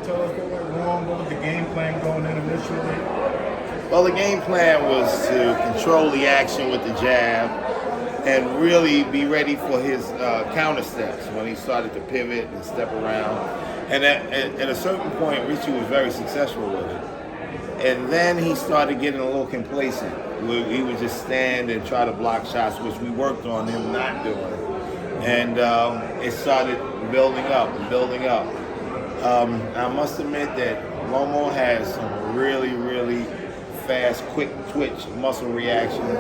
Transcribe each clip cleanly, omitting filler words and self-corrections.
want to tell us what went wrong? What was the game plan going in initially? Well, the game plan was to control the action with the jab and really be ready for his counter steps when he started to pivot and step around. And at a certain point, Richie was very successful with it. And then he started getting a little complacent. He would just stand and try to block shots, which we worked on him not doing. And it started building up and building up. I must admit that Loma has some really, really fast, quick twitch muscle reactions.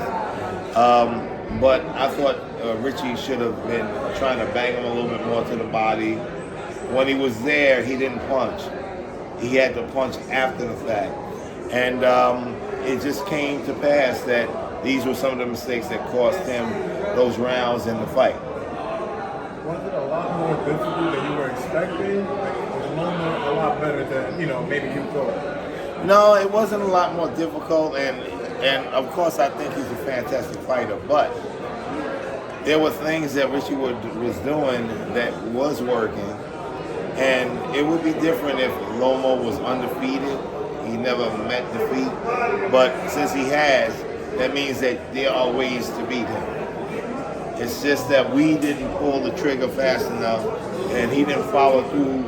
But I thought Richie should have been trying to bang him a little bit more to the body. When he was there, he didn't punch. He had to punch after the fact. And it just came to pass that these were some of the mistakes that cost him those rounds in the fight. Was it a lot more difficult than you were expecting? Was Loma a lot better than, maybe you thought? No, it wasn't a lot more difficult, and of course I think he's a fantastic fighter, but there were things that Richie was doing that was working, and it would be different if Loma was undefeated. He never met defeat, but since he has, that means that there are ways to beat him. It's just that we didn't pull the trigger fast enough, and he didn't follow through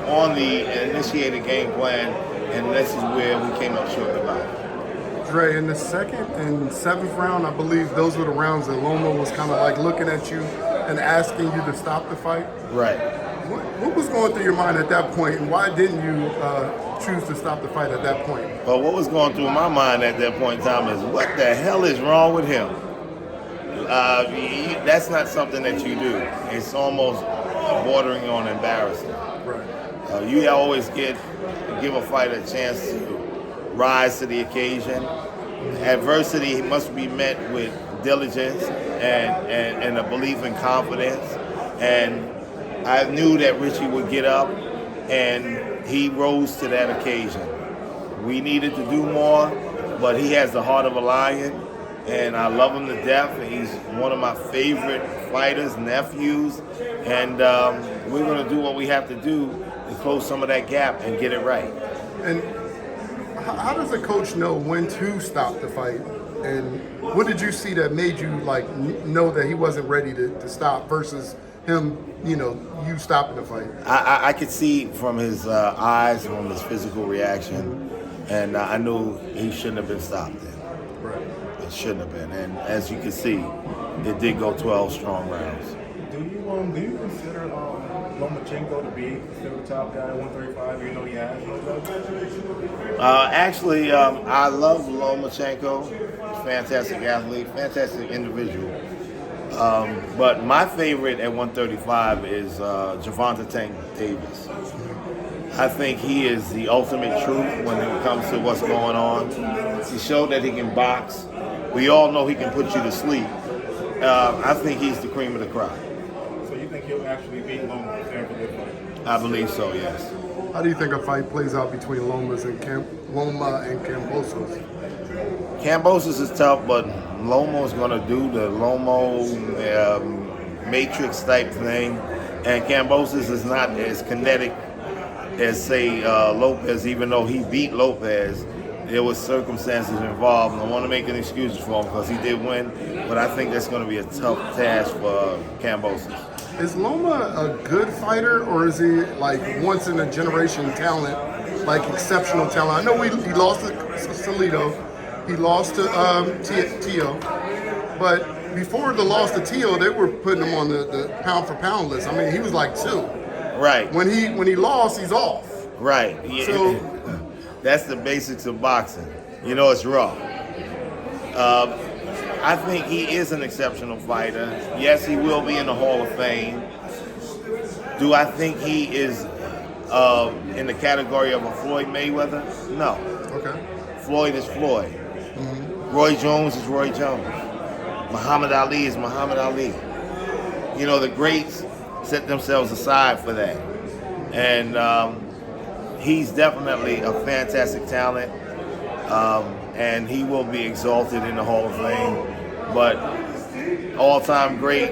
on the initiated game plan, and this is where we came up short about it. Dre, in the second and seventh round, I believe those were the rounds that Loma was kind of like looking at you and asking you to stop the fight. Right. What was going through your mind at that point, and why didn't you choose to stop the fight at that point? Well, what was going through my mind at that point in time is, what the hell is wrong with him? That's not something that you do. It's almost bordering on embarrassing. Right. You always give a fighter a chance to rise to the occasion. Adversity must be met with diligence and a belief in confidence. And I knew that Richie would get up, and he rose to that occasion. We needed to do more, but he has the heart of a lion, and I love him to death. He's one of my favorite fighters, nephews, and we're going to do what we have to do to close some of that gap and get it right. And how does a coach know when to stop the fight? And what did you see that made you know that he wasn't ready to stop versus him, you stopping the fight? I could see from his eyes, from his physical reaction, and I knew he shouldn't have been stopped then. Right. It shouldn't have been. And as you can see, it did go 12 strong rounds. Do you consider Lomachenko to be still the top guy at 135, even though he has no belt? Actually, I love Lomachenko. Fantastic athlete, fantastic individual. But my favorite at 135 is Gervonta Davis. I think he is the ultimate truth when it comes to what's going on. He showed that he can box. We all know he can put you to sleep. I think he's the cream of the crop. So you think he'll actually beat Loma fair for this fight? I believe so, yes. How do you think a fight plays out between Loma and Kambosos? Kambosos is tough, but Lomo's going to do the Lomo matrix type thing, and Kambosos is not as kinetic as, say, Lopez, even though he beat Lopez. There was circumstances involved, and I want to make an excuse for him because he did win, but I think that's going to be a tough task for Kambosos. Is Loma a good fighter, or is he like once in a generation talent, like exceptional talent? I know he lost to Salido, he lost to Tio, but before the loss to Tio, they were putting him on the pound for pound list. I mean, he was like 2. Right. When he lost, he's off. Right. Yeah. So that's the basics of boxing. It's raw. I think he is an exceptional fighter. Yes, he will be in the Hall of Fame. Do I think he is in the category of a Floyd Mayweather? No. Okay. Floyd is Floyd. Mm-hmm. Roy Jones is Roy Jones. Muhammad Ali is Muhammad Ali. The greats set themselves aside for that. And he's definitely a fantastic talent. And he will be exalted in the Hall of Fame. But all-time great,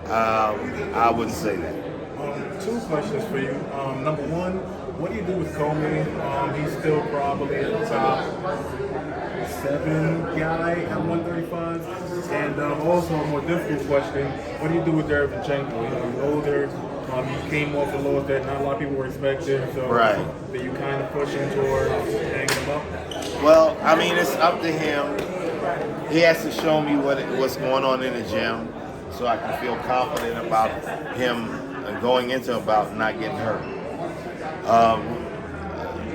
I wouldn't say that. 2 questions for you. Number one, What do you do with Commey? He's still probably a top 7 guy at 135. And also a more difficult question, what do you do with Gervonta? He's older. He came off a loss that not a lot of people were expecting. So Right. that you kind of pushing towards hanging him up? Well, I mean, it's up to him. He has to show me what's going on in the gym so I can feel confident about him going into about not getting hurt.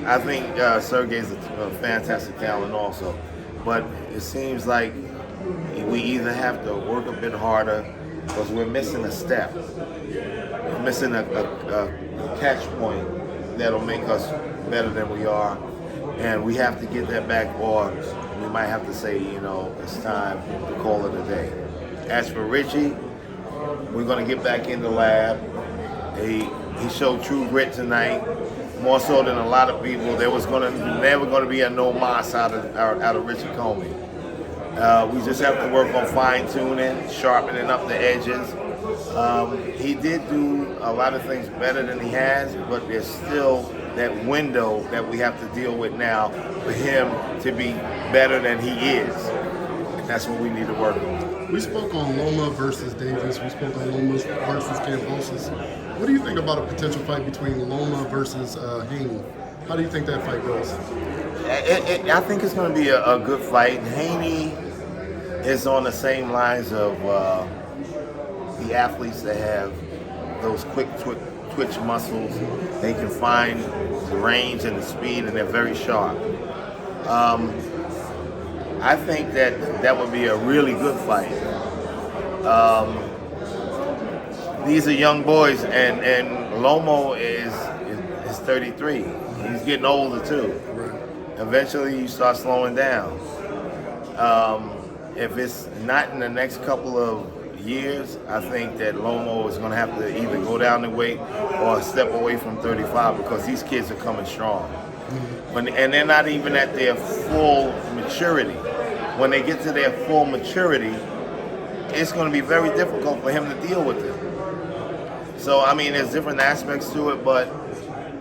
I think Sergey's a fantastic talent also, but it seems like we either have to work a bit harder because we're missing a step. We're missing a catch point that'll make us better than we are, and we have to get that back, or we might have to say, it's time to call it a day. As for Richie, we're going to get back in the lab. He showed true grit tonight, more so than a lot of people. There was never going to be a no mas out of Richard Commey. We just have to work on fine-tuning, sharpening up the edges. He did do a lot of things better than he has, but there's still that window that we have to deal with now for him to be better than he is. And that's what we need to work on. We spoke on Loma versus Davis. We spoke on Loma versus Cambosis. What do you think about a potential fight between Loma versus Haney? How do you think that fight goes? I think it's going to be a good fight. Haney is on the same lines of the athletes that have those quick twitch muscles. They can find the range and the speed, and they're very sharp. I think that would be a really good fight. These are young boys, and Loma is 33. He's getting older too. Eventually, you start slowing down. If it's not in the next couple of years, I think that Loma is going to have to either go down the weight or step away from 35 because these kids are coming strong. And they're not even at their full maturity. When they get to their full maturity, it's going to be very difficult for him to deal with it. So, I mean, there's different aspects to it, but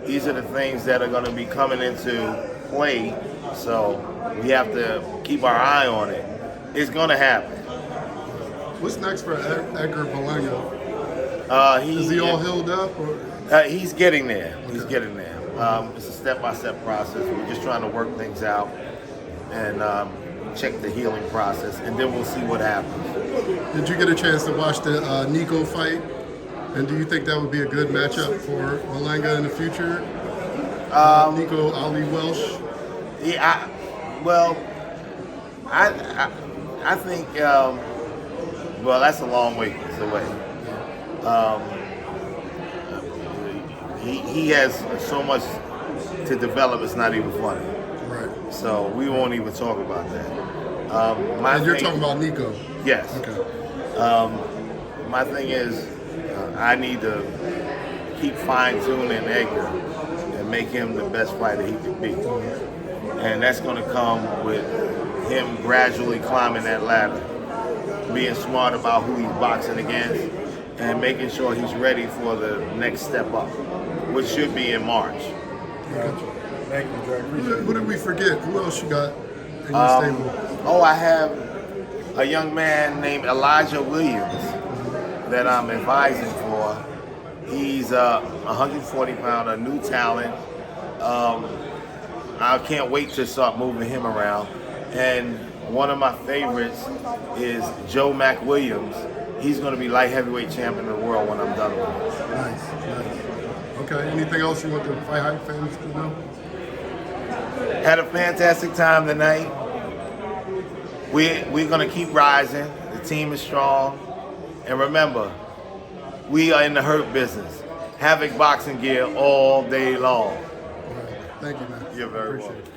these are the things that are going to be coming into play. So we have to keep our eye on it. It's going to happen. What's next for Edgar Palingo? Is he all healed up? Or? He's getting there. Okay. He's getting there. It's a step-by-step process. We're just trying to work things out and check the healing process, and then we'll see what happens. Did you get a chance to watch the Nico fight? And do you think that would be a good matchup for Palingo in the future? Nico Ali Welsh? Yeah, I think, that's a long way away. He has so much to develop, it's not even funny. Right. So we won't even talk about that. And you're talking about Nico? Yes. Okay. My thing is, I need to keep fine-tuning Edgar and make him the best fighter he can be. And that's going to come with him gradually climbing that ladder, being smart about who he's boxing against, and making sure he's ready for the next step up, which should be in March. Thank you, Drake. Who did we forget? Who else you got in your stable? I have a young man named Elijah Williams that I'm advising for. He's a 140-pounder, new talent. I can't wait to start moving him around. And one of my favorites is Joe McWilliams. He's going to be light heavyweight champion of the world when I'm done with him. Nice. Okay, anything else you want the FightHype fans to know? Had a fantastic time tonight. We're going to keep rising. The team is strong. And remember, we are in the hurt business. Havoc boxing gear all day long. All right. Thank you, man. You're very Appreciate welcome. it.